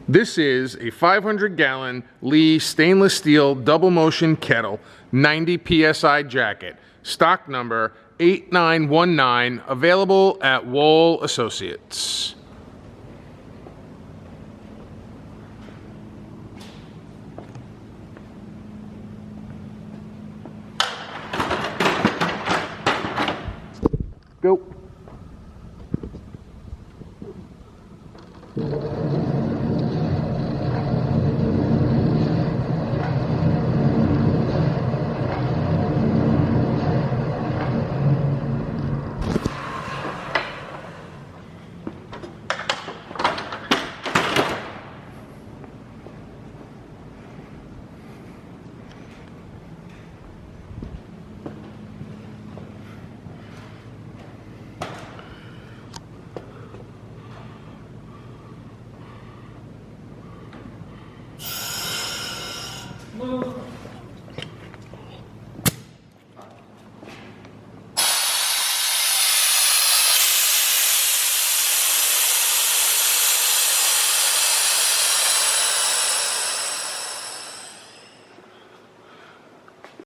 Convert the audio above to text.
This is a 500-gallon Lee stainless steel double motion kettle, 90 PSI jacket, stock number 8919, available at Wohl Associates. Go. Move.